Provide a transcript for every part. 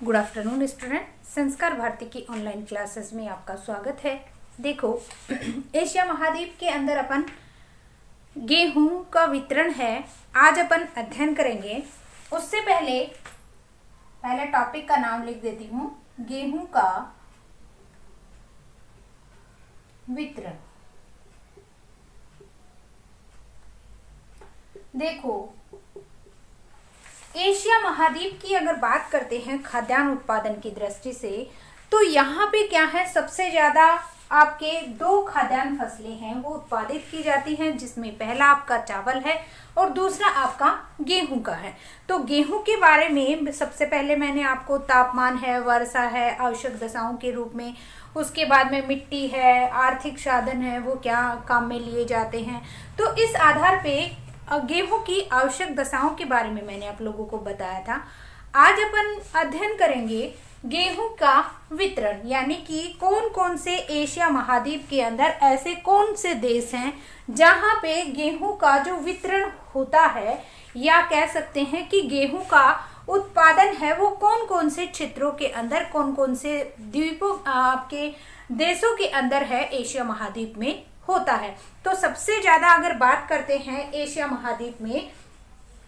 Good afternoon student. संस्कार भारती की online classes में आपका स्वागत है। देखो, एशिया महाद्वीप के अंदर अपन गेहूं का वितरण है, आज अपन अध्ययन करेंगे। उससे पहले टॉपिक का नाम लिख देती हूँ, गेहूं का वितरण। देखो, एशिया महाद्वीप की अगर बात करते हैं खाद्यान्न उत्पादन की दृष्टि से, तो यहाँ पे क्या है, सबसे ज्यादा आपके दो खाद्यान्न फसलें हैं वो उत्पादित की जाती हैं, जिसमें पहला आपका चावल है और दूसरा आपका गेहूं का है। तो गेहूं के बारे में सबसे पहले मैंने आपको तापमान है, वर्षा है, आवश्यक दशाओं के रूप में, उसके बाद में मिट्टी है, आर्थिक साधन है, वो क्या काम में लिए जाते हैं। तो इस आधार पे गेहूं की आवश्यक दशाओं के बारे में मैंने आप लोगों को बताया था। आज अपन अध्ययन करेंगे गेहूं का वितरण, यानी कि कौन कौन से एशिया महाद्वीप के अंदर ऐसे कौन से देश हैं जहां पे गेहूं का जो वितरण होता है, या कह सकते हैं कि गेहूं का उत्पादन है वो कौन कौन से क्षेत्रों के अंदर, कौन कौन से द्वीपों आपके देशों के अंदर है, एशिया महाद्वीप में होता है। तो सबसे ज्यादा अगर बात करते हैं एशिया महाद्वीप में,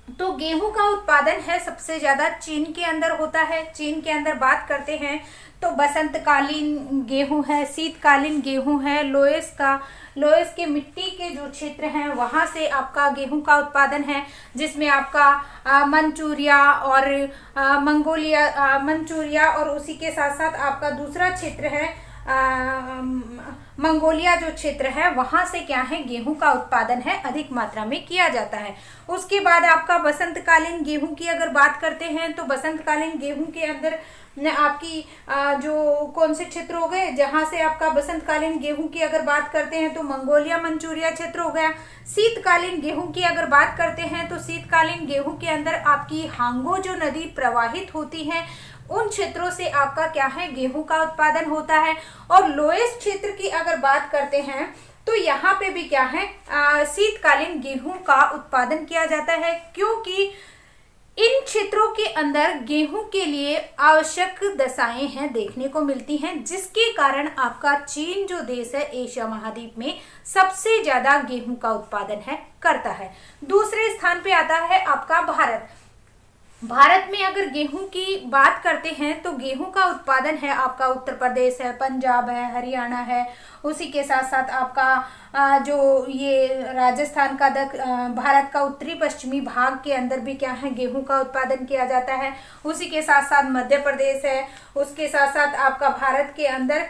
तो गेहूं का उत्पादन है सबसे ज्यादा चीन के अंदर होता है। चीन के अंदर बात करते हैं तो बसंतकालीन गेहूं है, शीतकालीन गेहूं है, लोएस के मिट्टी के जो क्षेत्र हैं वहां से आपका गेहूं का उत्पादन है, जिसमें आपका मंचूरिया और मंचूरिया और उसी के साथ साथ आपका दूसरा क्षेत्र है मंगोलिया जो क्षेत्र है, वहां से क्या है, गेहूं का उत्पादन है अधिक मात्रा में किया जाता है। उसके बाद आपका बसंतकालीन गेहूं की अगर बात करते हैं, तो बसंतकालीन गेहूं के अंदर आपकी जो कौन से क्षेत्र हो गए, जहां से आपका बसंतकालीन गेहूं की अगर बात करते हैं तो मंगोलिया मंचूरिया क्षेत्र हो गया। शीतकालीन गेहूं की अगर बात करते हैं तो शीतकालीन गेहूं के अंदर आपकी हांगो जो नदी प्रवाहित होती है, उन क्षेत्रों से आपका क्या है, गेहूं का उत्पादन होता है। और लोएस क्षेत्र की अगर बात करते हैं तो यहाँ पे भी क्या है, शीतकालीन गेहूं का उत्पादन किया जाता है, क्योंकि इन क्षेत्रों के अंदर गेहूं के लिए आवश्यक दशाएं हैं देखने को मिलती हैं, जिसके कारण आपका चीन जो देश है एशिया महाद्वीप में सबसे ज्यादा गेहूं का उत्पादन है करता है। दूसरे स्थान पे आता है आपका भारत। भारत में अगर गेहूं की बात करते हैं तो गेहूं का उत्पादन है आपका उत्तर प्रदेश है, पंजाब है, हरियाणा है, उसी के साथ साथ आपका जो ये राजस्थान का भारत का उत्तरी पश्चिमी भाग के अंदर भी क्या है, गेहूं का उत्पादन किया जाता है। उसी के साथ साथ मध्य प्रदेश है, उसके साथ साथ आपका भारत के अंदर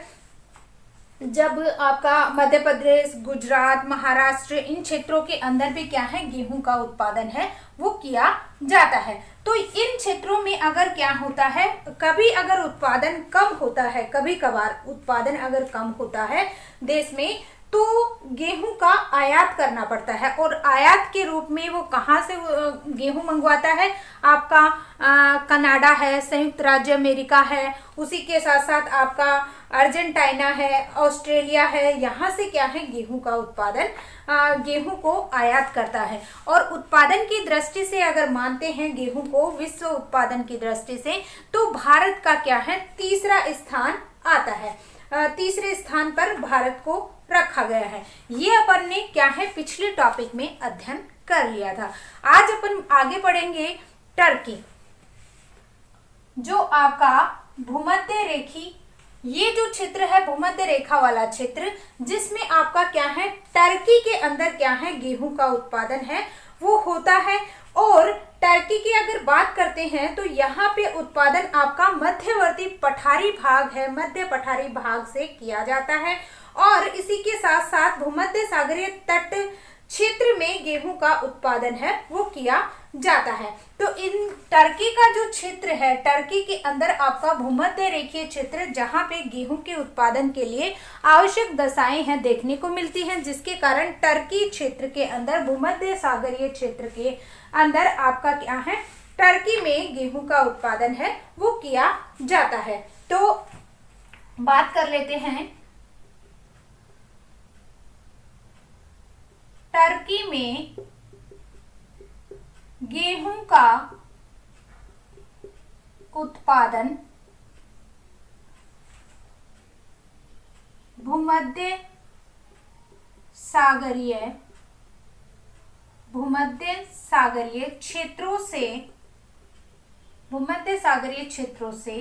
जब आपका मध्य प्रदेश, गुजरात, महाराष्ट्र, इन क्षेत्रों के अंदर भी क्या है, गेहूं का उत्पादन है वो किया जाता है। तो इन क्षेत्रों में अगर क्या होता है, कभी अगर उत्पादन कम होता है, कभी कभार उत्पादन अगर कम होता है देश में, तो गेहूं का आयात करना पड़ता है। और आयात के रूप में वो कहाँ से गेहूं मंगवाता है, आपका कनाडा है, संयुक्त राज्य अमेरिका है, उसी के साथ साथ आपका अर्जेंटीना है, ऑस्ट्रेलिया है, यहाँ से क्या है, गेहूं का उत्पादन गेहूं को आयात करता है। और उत्पादन की दृष्टि से अगर मानते हैं गेहूं को विश्व उत्पादन की दृष्टि से, तो भारत का क्या है, तीसरा स्थान आता है। तीसरे स्थान पर भारत को रखा गया है। ये अपन ने क्या है, पिछले टॉपिक में अध्ययन कर लिया था। आज अपन आगे बढ़ेंगे टर्की, जो आपका भूमध्य रेखी, ये जो क्षेत्र है भूमध्य रेखा वाला क्षेत्र, जिसमें आपका क्या है, टर्की के अंदर क्या है, गेहूं का उत्पादन है वो होता है। और टर्की की अगर बात करते हैं तो यहाँ पे उत्पादन आपका मध्यवर्ती पठारी भाग है, मध्य पठारी भाग से किया जाता है। और इसी के साथ साथ भूमध्य सागरीय तट क्षेत्र में गेहूं का उत्पादन है वो किया जाता है। तो इन टर्की का जो क्षेत्र है, टर्की के अंदर आपका भूमध्य रेखीय क्षेत्र, जहां पे गेहूं के उत्पादन के लिए आवश्यक दशाएं हैं देखने को मिलती हैं, जिसके कारण टर्की क्षेत्र के अंदर, भूमध्य सागरीय क्षेत्र के अंदर आपका क्या है, टर्की में गेहूं का उत्पादन है वो किया जाता है। तो बात कर लेते हैं टर्की में गेहूं का उत्पादन भूमध्य सागरीय क्षेत्रों से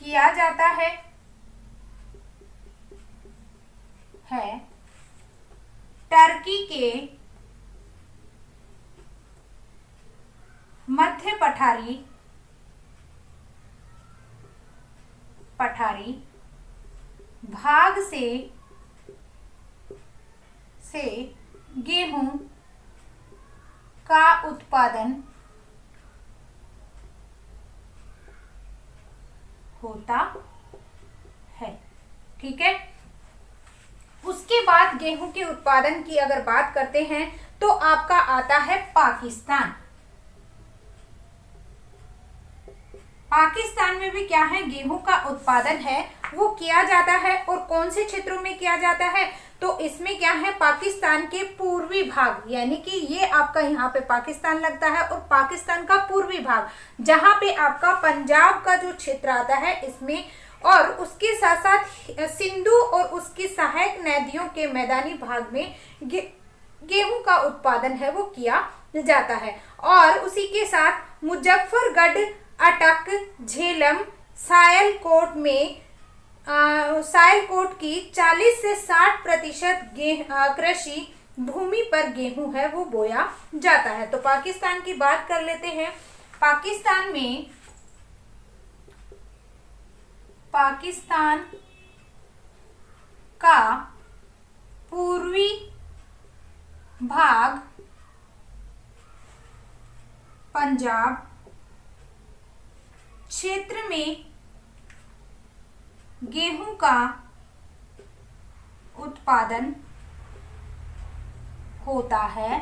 किया जाता है टर्की के मध्य पठारी भाग से गेहूं का उत्पादन होता है। ठीक है, उसके बाद गेहूं के उत्पादन की अगर बात करते हैं तो आपका आता है पाकिस्तान। पाकिस्तान में भी क्या है, गेहूं का उत्पादन है वो किया जाता है। और कौन से क्षेत्रों में किया जाता है, तो इसमें क्या है, पाकिस्तान के पूर्वी भाग, यानी कि ये आपका यहाँ पे पाकिस्तान लगता है और पाकिस्तान का पूर्वी भाग जहां पे आपका पंजाब का जो क्षेत्र आता है इसमें, और उसके साथ साथ सिंधु और उसकी सहायक नदियों के मैदानी भाग में गेहूं का उत्पादन है वो किया जाता है। और उसी के साथ मुजफ्फरगढ़, अटक, झेलम, सायलकोट की 40 से 60% कृषि भूमि पर गेहूं है वो बोया जाता है। तो पाकिस्तान की बात कर लेते हैं। पाकिस्तान का पूर्वी भाग पंजाब क्षेत्र में गेहूं का उत्पादन होता है।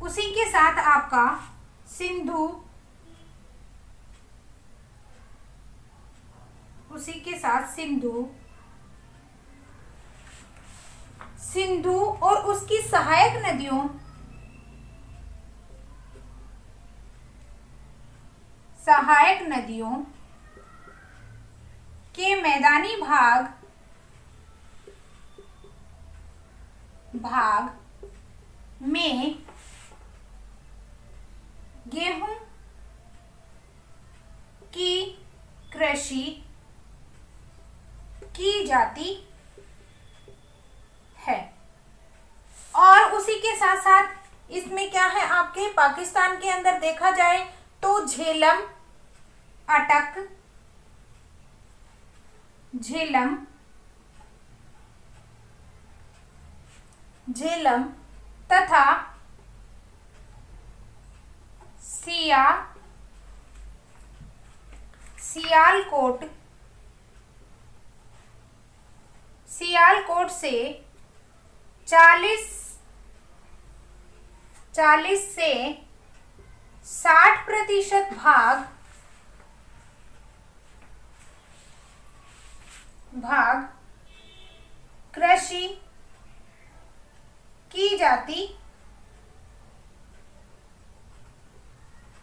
उसी के साथ आपका सिंधु और उसकी सहायक नदियों के मैदानी भाग में गेहूं की कृषि की जाती है। और उसी के साथ साथ इसमें क्या है, आपके पाकिस्तान के अंदर देखा जाए तो झेलम, अटक, तथा सियालकोट से 40 से 60% भाग कृषि की जाती।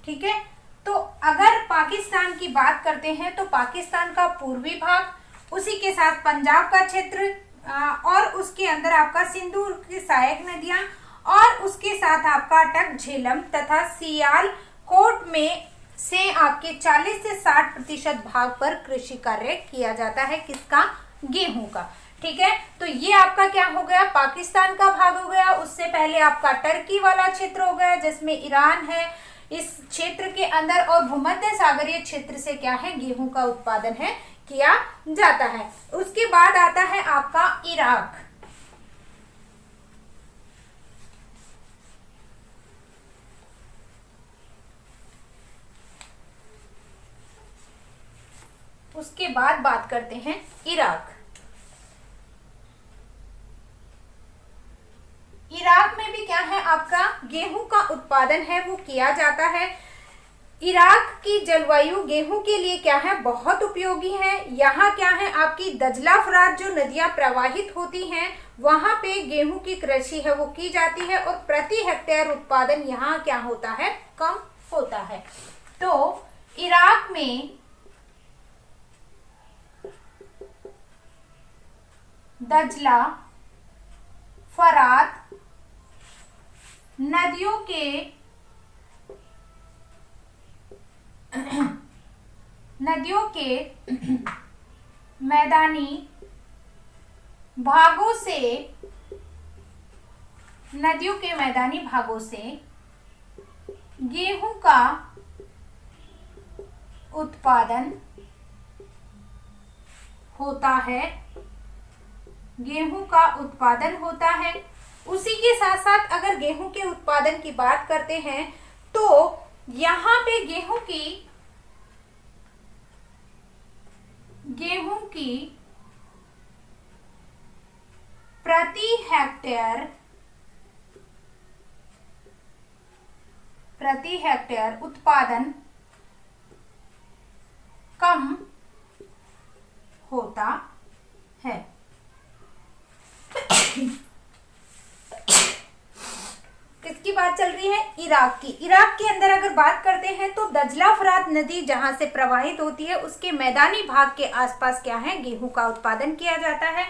ठीक है, तो अगर पाकिस्तान की बात करते हैं तो पाकिस्तान का पूर्वी भाग, उसी के साथ पंजाब का क्षेत्र, और उसके अंदर आपका सिंधु की सहायक नदियां, और उसके साथ आपका अटक, झेलम तथा सियालकोट में से आपके 40 से 60% भाग पर कृषि कार्य किया जाता है। किसका? गेहूं का। ठीक है, तो ये आपका क्या हो गया, पाकिस्तान का भाग हो गया। उससे पहले आपका टर्की वाला क्षेत्र हो गया जिसमें ईरान है। इस क्षेत्र के अंदर और भूमध्य सागरीय क्षेत्र से क्या है, गेहूं का उत्पादन है किया जाता है। उसके बाद आता है आपका इराक। उसके बाद बात करते हैं इराक। इराक में भी क्या है, आपका गेहूं का उत्पादन है वो किया जाता है। इराक की जलवायु गेहूं के लिए क्या है, बहुत उपयोगी है। यहाँ क्या है, आपकी दजला फरात जो नदियां प्रवाहित होती हैं वहां पे गेहूं की कृषि है वो की जाती है और प्रति हेक्टेयर उत्पादन यहाँ क्या होता है, कम होता है। तो इराक में दजला फरात नदियों के मैदानी भागों से गेहूं का उत्पादन होता है। उसी के साथ साथ अगर गेहूं के उत्पादन की बात करते हैं तो यहाँ पे गेहूं की प्रति हेक्टेयर उत्पादन कम होता है। किसकी बात चल रही है? इराक की। इराक के अंदर अगर बात करते हैं तो दजला फरात नदी जहां से प्रवाहित होती है उसके मैदानी भाग के आसपास क्या है, गेहूं का उत्पादन किया जाता है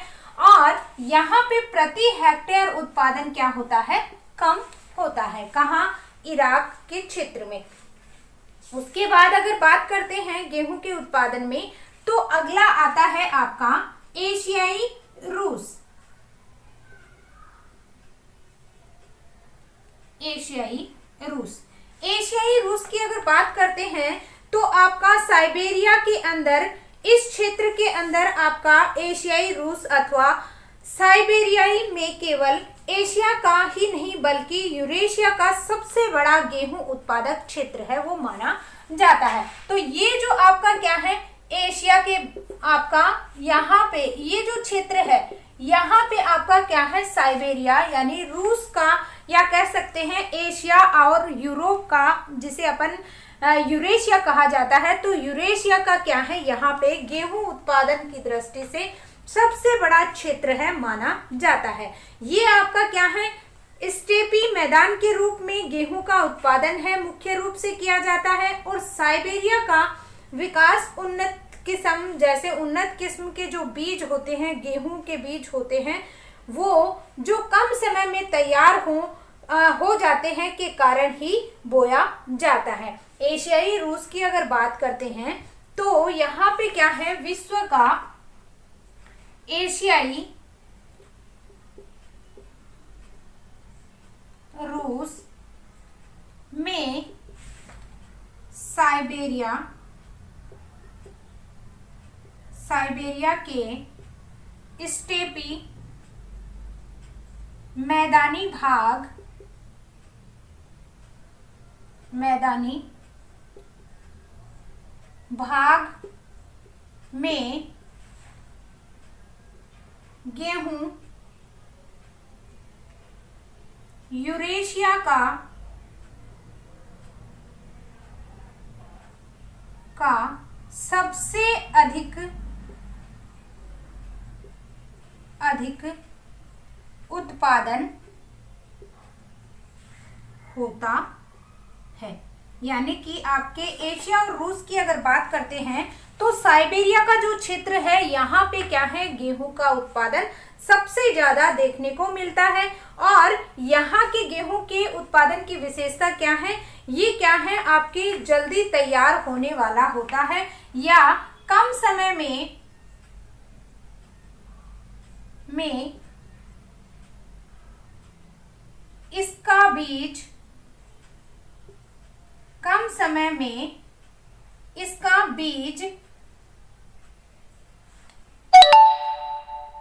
और यहाँ पे प्रति हेक्टेयर उत्पादन क्या होता है, कम होता है। कहाँ? इराक के क्षेत्र में। उसके बाद अगर बात करते हैं गेहूं के उत्पादन में तो अगला आता है आपका एशियाई रूस। एशियाई रूस की अगर बात करते हैं तो आपका साइबेरिया के अंदर, इस क्षेत्र के अंदर आपका एशियाई रूस अथवा साइबेरियाई में केवल एशिया का ही नहीं बल्कि यूरेशिया का सबसे बड़ा गेहूं उत्पादक क्षेत्र है वो माना जाता है। तो ये जो आपका क्या है, एशिया के आपका यहाँ पे ये जो क्षेत्र है यहाँ पे आपका क्या है, साइबेरिया यानी रूस का, या कह सकते हैं एशिया और यूरोप का, जिसे अपन यूरेशिया कहा जाता है। तो यूरेशिया का क्या है, यहाँ पे गेहूं उत्पादन की दृष्टि से सबसे बड़ा क्षेत्र है माना जाता है। ये आपका क्या है, स्टेपी मैदान के रूप में गेहूं का उत्पादन है मुख्य रूप से किया जाता है। और साइबेरिया का विकास उन्नत किस्म, जैसे उन्नत किस्म के जो बीज होते हैं, गेहूं के बीज होते हैं, वो जो कम समय में तैयार हो जाते हैं के कारण ही बोया जाता है। एशियाई रूस की अगर बात करते हैं तो यहाँ पे क्या है, विश्व का एशियाई रूस में साइबेरिया के स्टेपी मैदानी भाग में गेहूं यूरेशिया का सबसे अधिक उत्पादन होता है। यानी कि आपके एशिया और रूस की अगर बात करते हैं तो साइबेरिया का जो क्षेत्र है यहाँ पे क्या है, गेहूं का उत्पादन सबसे ज्यादा देखने को मिलता है। और यहाँ के गेहूं के उत्पादन की विशेषता क्या है, ये क्या है, आपके जल्दी तैयार होने वाला होता है या कम समय में इसका बीज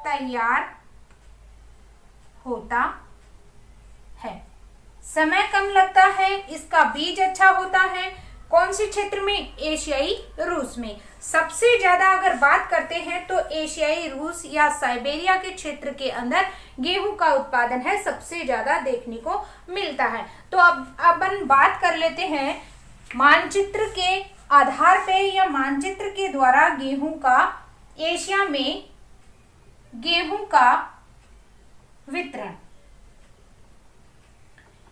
तैयार होता है। समय कम लगता है, इसका बीज अच्छा होता है। कौन से क्षेत्र में? एशियाई रूस में। सबसे ज्यादा अगर बात करते हैं तो एशियाई रूस या साइबेरिया के क्षेत्र के अंदर गेहूं का उत्पादन है सबसे ज्यादा देखने को मिलता है। तो अब अपन बात कर लेते हैं मानचित्र के आधार पे या मानचित्र के द्वारा गेहूं का, एशिया में गेहूं का वितरण।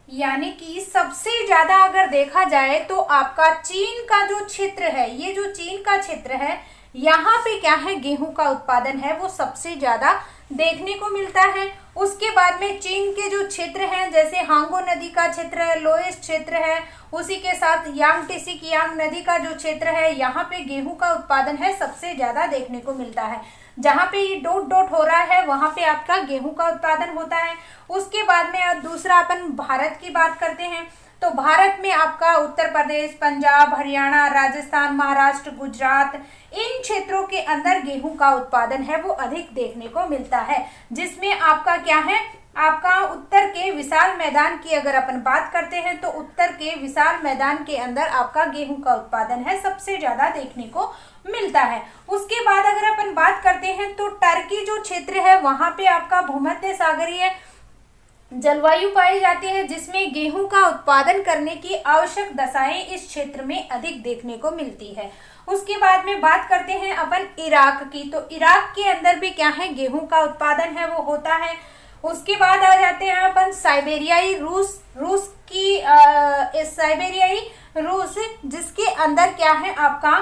यानी कि सबसे ज्यादा अगर देखा जाए तो आपका चीन का जो क्षेत्र है, ये जो चीन का क्षेत्र है, यहाँ पे क्या है, गेहूं का उत्पादन है वो सबसे ज्यादा देखने को मिलता है। उसके बाद में चीन के जो क्षेत्र हैं, जैसे हांगो नदी का क्षेत्र है, लोएस क्षेत्र है, उसी के साथ यांगटीसी कियांग नदी का जो क्षेत्र है, यहाँ पे गेहूं का उत्पादन है सबसे ज्यादा देखने को मिलता है। जहाँ पे ये डॉट डॉट हो रहा है वहां पे आपका गेहूं का उत्पादन होता है। उसके बाद में दूसरा अपन भारत की बात करते हैं, तो भारत में आपका उत्तर प्रदेश, पंजाब, हरियाणा, राजस्थान, महाराष्ट्र, गुजरात, इन क्षेत्रों के अंदर गेहूं का उत्पादन है वो अधिक देखने को मिलता है। जिसमें आपका क्या है, आपका उत्तर के विशाल मैदान की अगर अपन बात करते हैं तो उत्तर के विशाल मैदान के अंदर आपका गेहूं का उत्पादन है सबसे ज्यादा देखने को मिलता है। उसके बाद अगर अपन बात करते हैं तो टर्की जो क्षेत्र है वहां पे आपका भूमध्य सागरीय जलवायु पाई जाती है, जिसमें गेहूं का उत्पादन करने की आवश्यक दशाएं इस क्षेत्र में अधिक देखने को मिलती है। उसके बाद में बात करते हैं अपन इराक की, तो इराक के अंदर भी क्या है, गेहूं का उत्पादन है वो होता है। उसके बाद आ जाते हैं अपन साइबेरियाई रूस, साइबेरियाई रूस, जिसके अंदर क्या है आपका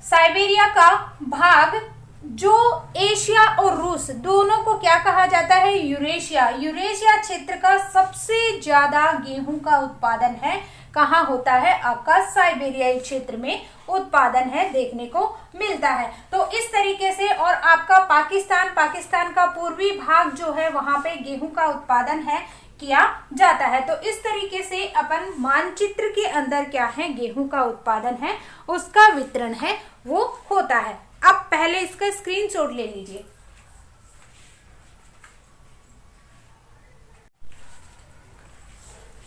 साइबेरिया का भाग, जो एशिया और रूस दोनों को क्या कहा जाता है, यूरेशिया। यूरेशिया क्षेत्र का सबसे ज्यादा गेहूं का उत्पादन है कहाँ होता है, आपका साइबेरियाई क्षेत्र में उत्पादन है देखने को मिलता है। तो इस तरीके से, और आपका पाकिस्तान का पूर्वी भाग जो है वहां पे गेहूं का उत्पादन है किया जाता है। तो इस तरीके से अपन मानचित्र के अंदर क्या है, गेहूं का उत्पादन है उसका वितरण है वो होता है। अब पहले इसका स्क्रीनशॉट ले लीजिए।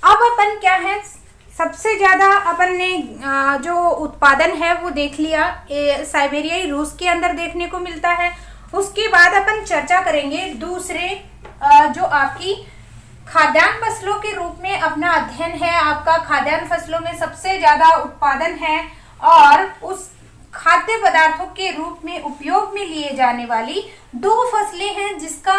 अब अपन क्या है, सबसे ज्यादा अपन ने जो उत्पादन है वो देख लिया, साइबेरियाई रूस के अंदर देखने को मिलता है। उसके बाद अपन चर्चा करेंगे दूसरे जो आपकी खाद्यान्न फसलों के रूप में अपना अध्ययन है। आपका खाद्यान्न फसलों में सबसे ज्यादा उत्पादन है और उस खाद्य पदार्थों के रूप में उपयोग में लिए जाने वाली दो फसलें हैं जिसका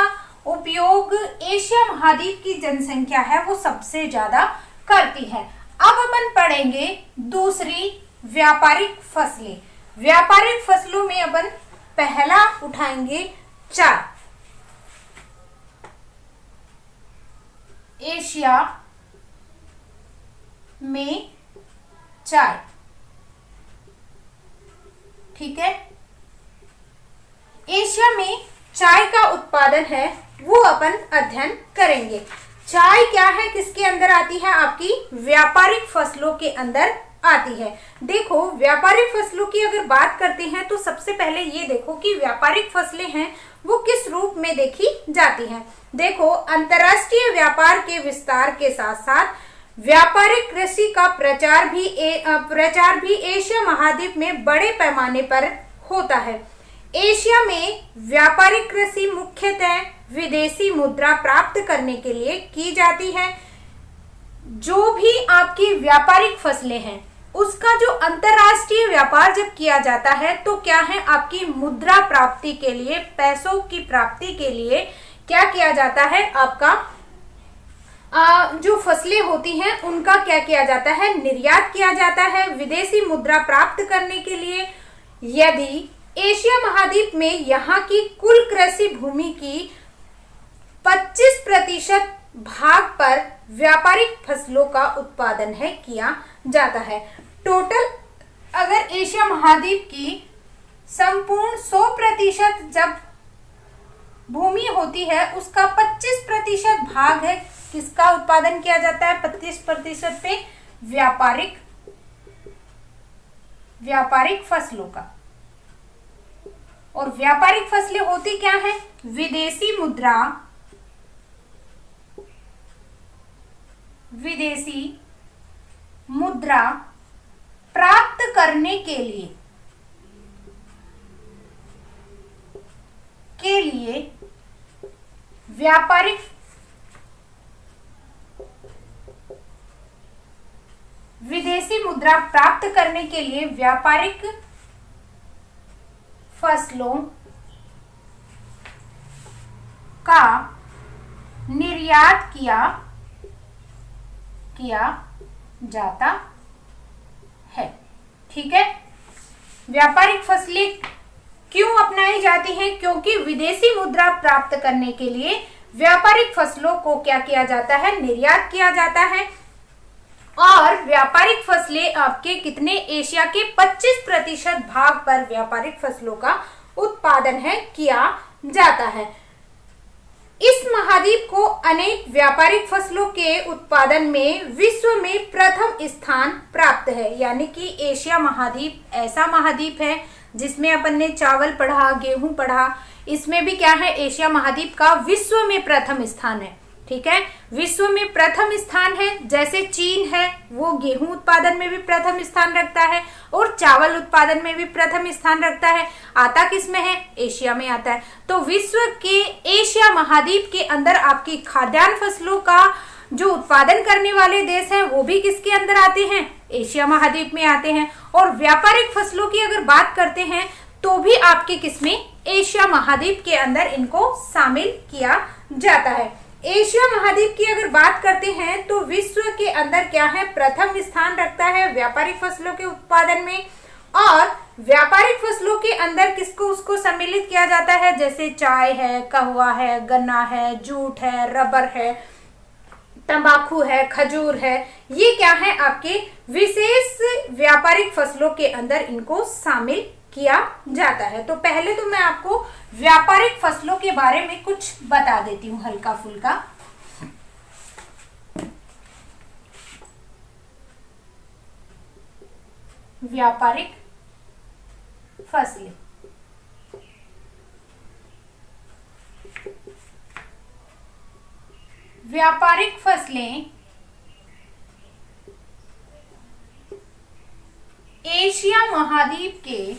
उपयोग एशिया महाद्वीप की जनसंख्या है वो सबसे ज्यादा करती है। अब अपन पढ़ेंगे दूसरी व्यापारिक फसलें। व्यापारिक फसलों में अपन पहला उठाएंगे चाय। एशिया में चाय, ठीक है। एशिया में चाय का उत्पादन है वो अपन अध्ययन करेंगे। चाय क्या है, किसके अंदर आती है, आपकी व्यापारिक फसलों के अंदर आती है। देखो व्यापारिक फसलों की अगर बात करते हैं तो सबसे पहले ये देखो कि व्यापारिक फसलें हैं वो किस रूप में देखी जाती हैं। देखो अंतर्राष्ट्रीय व्यापार के विस्तार के साथ साथ व्यापारिक कृषि का प्रचार भी एशिया महाद्वीप में बड़े पैमाने पर होता है। एशिया में व्यापारिक कृषि मुख्यतः विदेशी मुद्रा प्राप्त करने के लिए की जाती है। जो भी आपकी व्यापारिक फसलें हैं उसका जो अंतरराष्ट्रीय व्यापार जब किया जाता है तो क्या है, आपकी मुद्रा प्राप्ति के लिए, पैसों की प्राप्ति के लिए क्या किया जाता है, आपका जो फसलें होती हैं उनका क्या किया जाता है, निर्यात किया जाता है विदेशी मुद्रा प्राप्त करने के लिए। यदि एशिया महाद्वीप में यहाँ की कुल कृषि भूमि की 25% भाग पर व्यापारिक फसलों का उत्पादन है किया जाता है। टोटल अगर एशिया महाद्वीप की संपूर्ण 100% जब भूमि होती है उसका 25% भाग है किसका उत्पादन किया जाता है, 25% पे व्यापारिक फसलों का। और व्यापारिक फसलें होती क्या है, विदेशी मुद्रा प्राप्त करने के लिए विदेशी मुद्रा प्राप्त करने के लिए व्यापारिक फसलों का निर्यात किया किया जाता है। ठीक है। व्यापारिक फसलें क्यों अपनाई जाती हैं? क्योंकि विदेशी मुद्रा प्राप्त करने के लिए व्यापारिक फसलों को क्या किया जाता है? निर्यात किया जाता है। और व्यापारिक फसलें आपके कितने, एशिया के 25% भाग पर व्यापारिक फसलों का उत्पादन है किया जाता है। इस महाद्वीप को अनेक व्यापारिक फसलों के उत्पादन में विश्व में प्रथम स्थान प्राप्त है। यानी कि एशिया महाद्वीप ऐसा महाद्वीप है जिसमें अपन ने चावल पढ़ा, गेहूं पढ़ा, इसमें भी क्या है? एशिया महाद्वीप का विश्व में प्रथम स्थान है। ठीक है, विश्व में प्रथम स्थान है। जैसे चीन है वो गेहूं उत्पादन में भी प्रथम स्थान रखता है और चावल उत्पादन में भी प्रथम स्थान रखता है। आता किस में है? एशिया में आता है। तो विश्व के एशिया महाद्वीप के अंदर आपकी खाद्यान्न फसलों का जो उत्पादन करने वाले देश हैं वो भी किसके अंदर आते हैं? एशिया महाद्वीप में आते हैं। और व्यापारिक फसलों की अगर बात करते हैं तो भी आपके किसमें? एशिया महाद्वीप के अंदर इनको शामिल किया जाता है। एशिया महाद्वीप की अगर बात करते हैं तो विश्व के अंदर क्या है? प्रथम स्थान रखता है व्यापारिक फसलों के उत्पादन में। और व्यापारिक फसलों के अंदर किसको उसको सम्मिलित किया जाता है? जैसे चाय है, कहवा है, गन्ना है, जूट है, रबर है, तंबाकू है, खजूर है। ये क्या है? आपके विशेष व्यापारिक फसलों के अंदर इनको शामिल किया जाता है। तो पहले तो मैं आपको व्यापारिक फसलों के बारे में कुछ बता देती हूँ हल्का फुल्का। व्यापारिक फसलें, व्यापारिक फसलें एशिया महाद्वीप के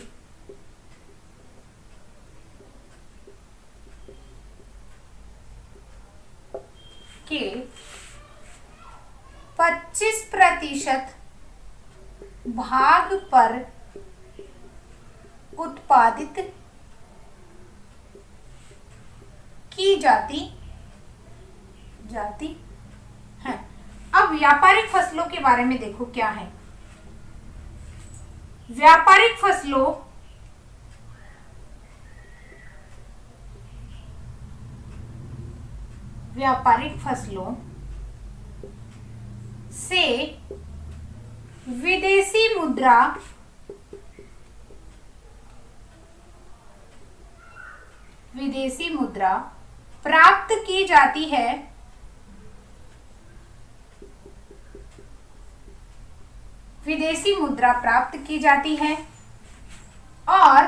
25% भाग पर उत्पादित की जाती है। अब व्यापारिक फसलों के बारे में देखो क्या है। व्यापारिक फसलों से विदेशी मुद्रा प्राप्त की जाती है। विदेशी मुद्रा प्राप्त की जाती है और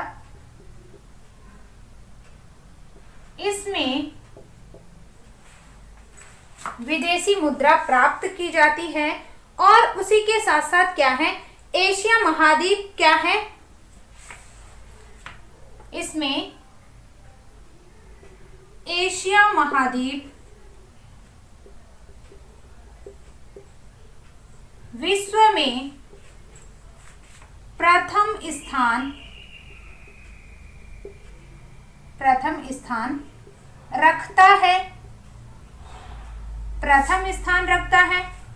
इसमें विदेशी मुद्रा प्राप्त की जाती है और उसी के साथ साथ क्या है? एशिया महाद्वीप क्या है? इसमें एशिया महाद्वीप विश्व में प्रथम स्थान रखता है।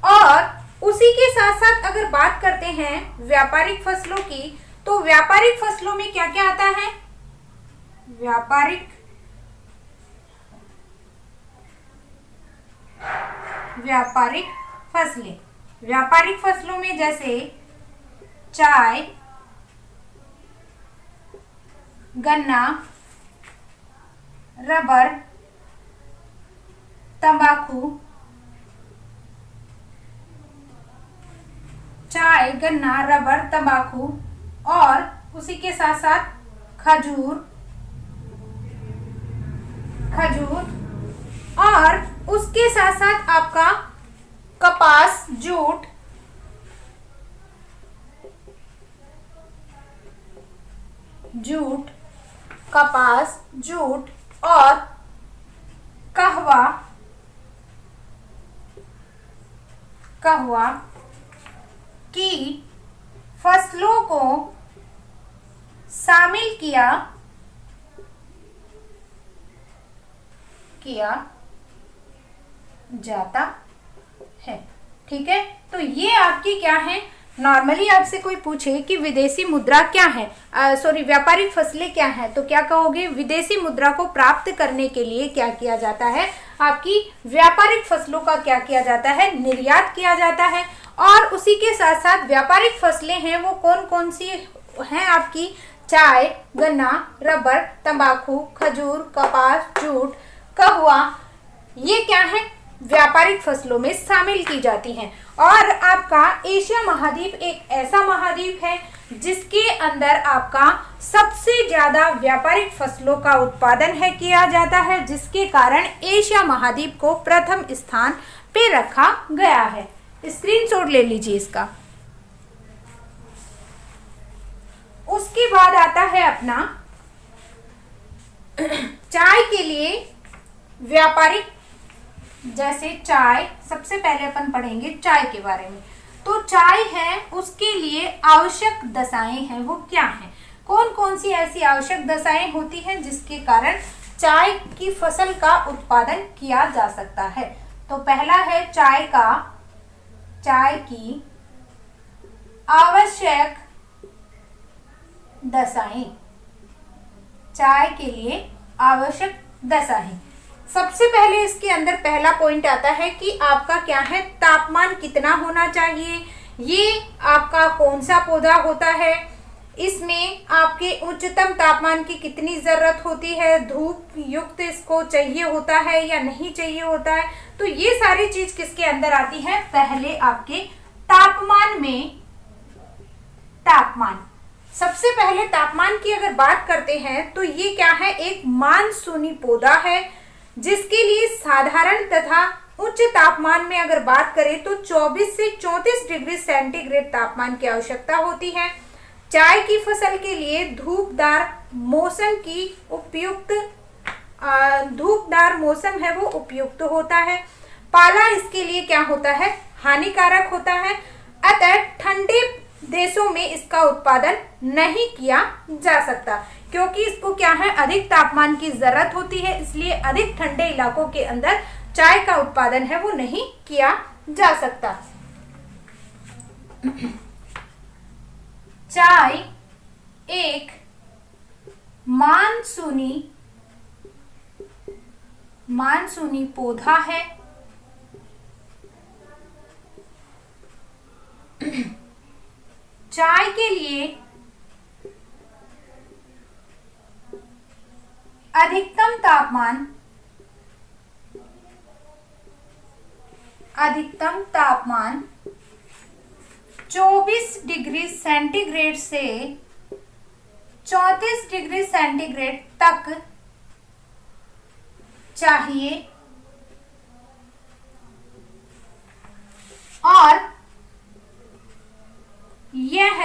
और उसी के साथ साथ अगर बात करते हैं व्यापारिक फसलों की, तो व्यापारिक फसलों में क्या क्या आता है? व्यापारिक फसलें, व्यापारिक फसलों में जैसे चाय, गन्ना, रबर, तंबाकू, चाय, गन्ना, रबर, तंबाकू और उसी के साथ साथ खजूर और उसके साथ साथ आपका कपास, जूट और कहवा की फसलों को शामिल किया जाता है। ठीक है, तो ये आपकी क्या है, नॉर्मली आपसे कोई पूछे कि विदेशी मुद्रा क्या है, सॉरी व्यापारिक फसलें क्या है, तो क्या कहोगे, विदेशी मुद्रा को प्राप्त करने के लिए क्या किया जाता है, आपकी व्यापारिक फसलों का क्या किया जाता है, निर्यात किया जाता है। और उसी के साथ साथ व्यापारिक फसलें हैं वो कौन कौन सी हैं आपकी, चाय, गन्ना, रबर, तंबाकू, खजूर, कपास, जूट, कहुआ, ये क्या है, व्यापारिक फसलों में शामिल की जाती हैं। और आपका एशिया महाद्वीप एक ऐसा महाद्वीप है जिसके अंदर आपका सबसे ज्यादा व्यापारिक फसलों का उत्पादन है किया जाता है, जिसके कारण एशिया महाद्वीप को प्रथम स्थान पे रखा गया है। स्क्रीनशॉट ले लीजिए इसका। उसके बाद आता है अपना चाय के लिए व्यापारिक, जैसे चाय, सबसे पहले अपन पढ़ेंगे चाय के बारे में। तो चाय है उसके लिए आवश्यक दशाएं हैं वो क्या हैं, कौन कौन सी ऐसी आवश्यक दशाएं होती हैं जिसके कारण चाय की फसल का उत्पादन किया जा सकता है। तो पहला है चाय की आवश्यक दशाएं, चाय के लिए आवश्यक दशाएं। सबसे पहले इसके अंदर पहला पॉइंट आता है कि आपका क्या है, तापमान कितना होना चाहिए, ये आपका कौन सा पौधा होता है, इसमें आपके उच्चतम तापमान की कितनी जरूरत होती है, धूप युक्त इसको चाहिए होता है या नहीं चाहिए होता है। तो ये सारी चीज किसके अंदर आती है, पहले आपके तापमान में, तापमान, सबसे पहले तापमान की अगर बात करते हैं तो ये क्या है, एक मानसूनी पौधा है जिसके लिए साधारण तथा उच्च तापमान में अगर बात करें तो 24 से 34 डिग्री सेंटीग्रेड तापमान की आवश्यकता होती है। चाय की फसल के लिए धूपदार मौसम की उपयुक्त, धूपदार मौसम है वो उपयुक्त होता है। पाला इसके लिए क्या होता है, हानिकारक होता है, अतः ठंडे देशों में इसका उत्पादन नहीं किया जा सकता, क्योंकि इसको क्या है, अधिक तापमान की जरूरत होती है, इसलिए अधिक ठंडे इलाकों के अंदर चाय का उत्पादन है वो नहीं किया जा सकता। चाय एक मानसूनी पौधा है। चाय के लिए अधिकतम तापमान 24 डिग्री सेंटीग्रेड से 34 डिग्री सेंटीग्रेड तक चाहिए और यह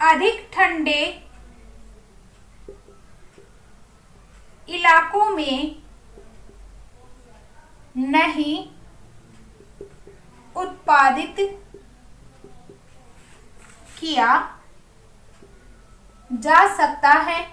अधिक ठंडे इलाकों में नहीं उत्पादित किया जा सकता है।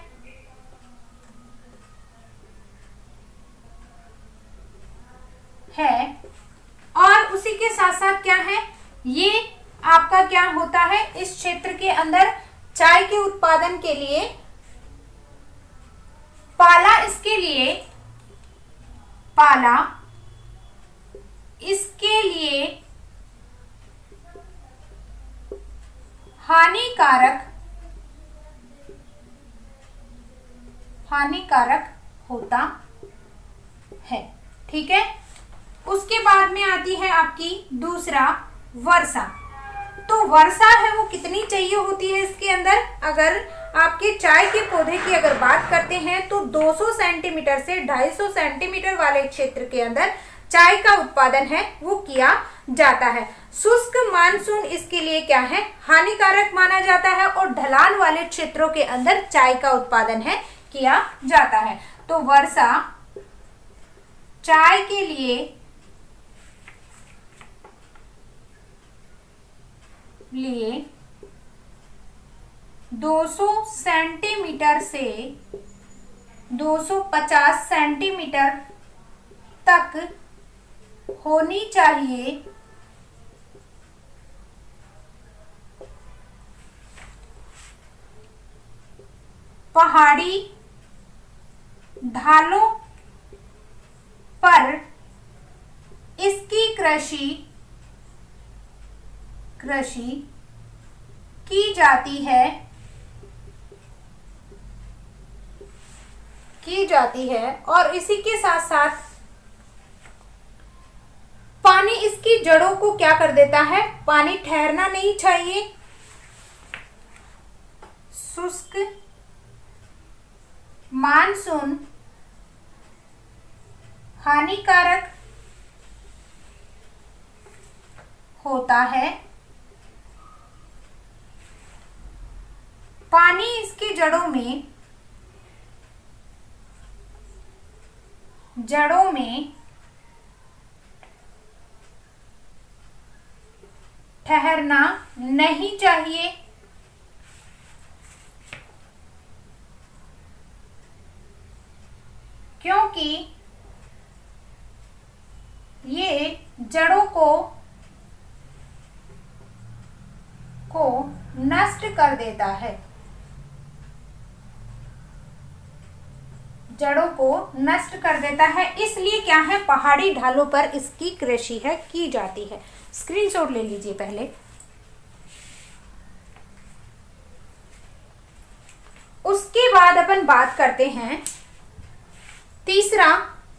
और उसी के साथ साथ क्या है, ये आपका क्या होता है, इस क्षेत्र के अंदर चाय के उत्पादन के लिए पाला इसके लिए हानिकारक होता है। ठीक है, उसके बाद में आती है आपकी दूसरा वर्षा। तो वर्षा है वो कितनी चाहिए होती है इसके अंदर, अगर आपके चाय के पौधे की अगर बात करते हैं तो 200 सेंटीमीटर से 250 सेंटीमीटर वाले क्षेत्र के अंदर चाय का उत्पादन है वो किया जाता है। शुष्क मानसून इसके लिए क्या है, हानिकारक माना जाता है और ढलान वाले क्षेत्रों के अंदर चाय का उत्पादन है किया जाता है। तो वर्षा चाय के लिए 200 सेंटीमीटर से 250 सेंटीमीटर तक होनी चाहिए पहाड़ी ढालों पर इसकी कृषि की जाती है और इसी के साथ साथ पानी इसकी जड़ों को क्या कर देता है, पानी ठहरना नहीं चाहिए, शुष्क मानसून हानिकारक होता है, पानी इसकी जड़ों में ठहरना नहीं चाहिए, क्योंकि ये जड़ों को नष्ट कर देता है, जड़ों को नष्ट कर देता है। इसलिए क्या है, पहाड़ी ढालों पर इसकी कृषि की जाती है। स्क्रीनशॉट ले लीजिए पहले। उसके बाद अपन बात करते हैं तीसरा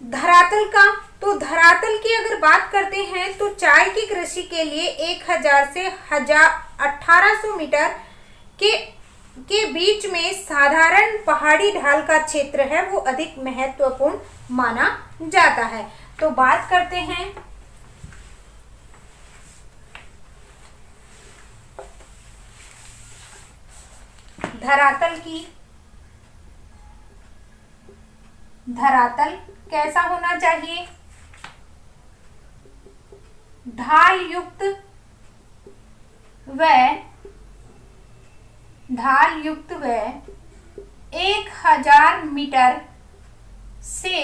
धरातल का। तो धरातल की अगर बात करते हैं तो चाय की कृषि के लिए 1000 से 1800 मीटर के बीच में साधारण पहाड़ी ढाल का क्षेत्र है वो अधिक महत्वपूर्ण माना जाता है। तो बात करते हैं धरातल की। धरातल कैसा होना चाहिए, ढाल युक्त व 1000 मीटर से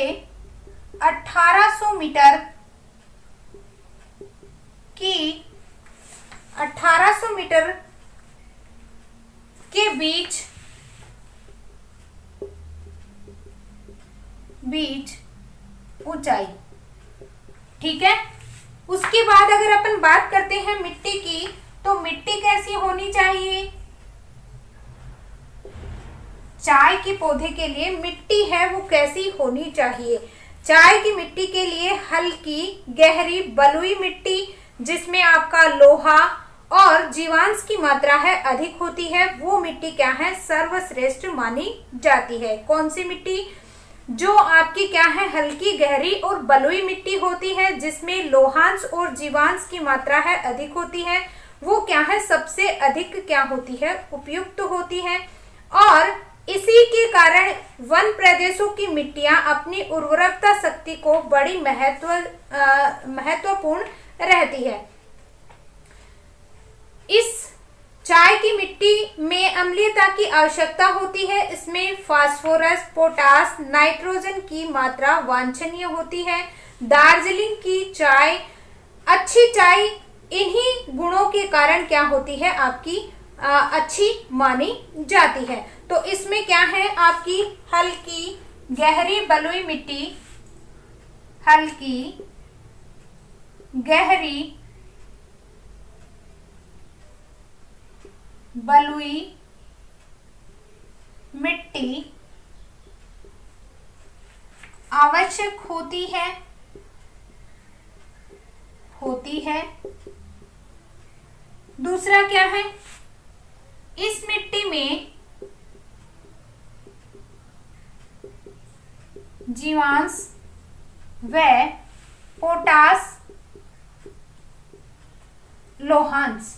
1800 मीटर की 1800 मीटर के बीच ऊंचाई। ठीक है। उसके बाद अगर अपन बात करते हैं मिट्टी की, तो मिट्टी कैसी होनी चाहिए, चाय के पौधे के लिए मिट्टी है वो कैसी होनी चाहिए। चाय की मिट्टी के लिए हल्की गहरी बलुई मिट्टी जिसमें आपका लोहा और जीवांश की मात्रा है अधिक होती है, वो मिट्टी क्या है, सर्वश्रेष्ठ मानी जाती है। कौन सी मिट्टी, जो आपकी क्या है, हल्की गहरी और बलुई मिट्टी होती है जिसमें लोहांश और जीवांश की मात्रा है अधिक होती है, वो क्या है, सबसे अधिक क्या होती है, उपयुक्त होती है। और इसी के कारण वन प्रदेशों की मिट्टियां अपनी उर्वरकता शक्ति को बड़ी महत्वपूर्ण रहती है। इस चाय की मिट्टी में अम्लीयता की आवश्यकता होती है, इसमें फास्फोरस, पोटास, नाइट्रोजन की मात्रा वांछनीय होती है। दार्जिलिंग की चाय, अच्छी चाय इन्हीं गुणों के कारण क्या होती है, आपकी अच्छी मानी जाती है। तो इसमें क्या है, आपकी हल्की गहरी बलुई मिट्टी, हल्की गहरी बलुई मिट्टी आवश्यक होती है। दूसरा क्या है, इस मिट्टी में जीवांश व पोटास, लोहांश,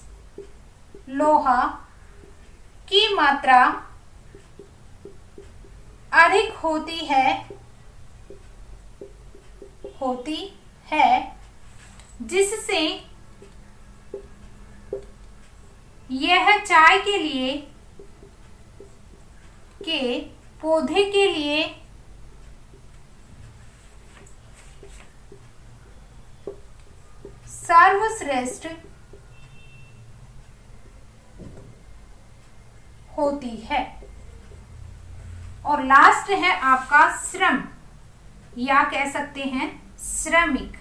लोहा की मात्रा अधिक होती है जिससे यह चाय के लिए के पौधे के लिए सर्वश्रेष्ठ होती है। और लास्ट है आपका श्रम, या कह सकते हैं श्रमिक,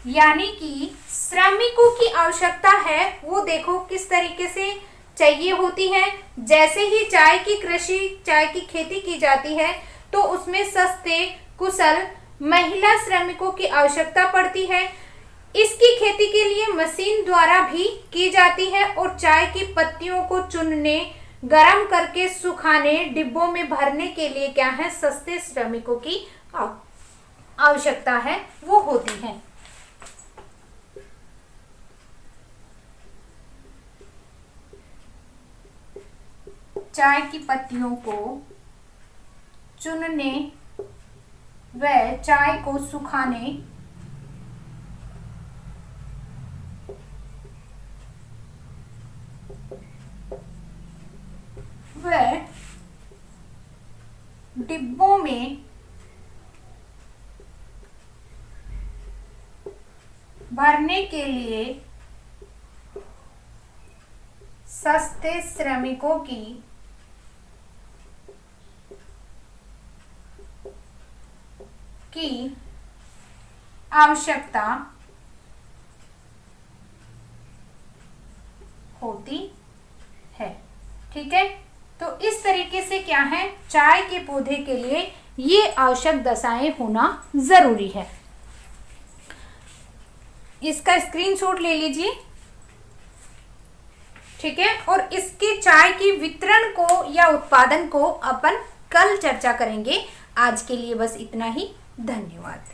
यानी कि श्रमिकों की आवश्यकता है वो देखो किस तरीके से चाहिए होती है। जैसे ही चाय की कृषि, चाय की खेती की जाती है तो उसमें सस्ते कुशल महिला श्रमिकों की आवश्यकता पड़ती है। इसकी खेती के लिए मशीन द्वारा भी की जाती है और चाय की पत्तियों को चुनने, गरम करके सुखाने, डिब्बों में भरने के लिए क्या है, सस्ते श्रमिकों की आवश्यकता है वो होती है। चाय की पत्तियों को चुनने व चाय को सुखाने व डिब्बों में भरने के लिए सस्ते श्रमिकों की आवश्यकता होती है। ठीक है, तो इस तरीके से क्या है, चाय के पौधे के लिए ये आवश्यक दशाएं होना जरूरी है। इसका स्क्रीनशॉट ले लीजिए। ठीक है, और इसके चाय की वितरण को या उत्पादन को अपन कल चर्चा करेंगे। आज के लिए बस इतना ही। धन्यवाद।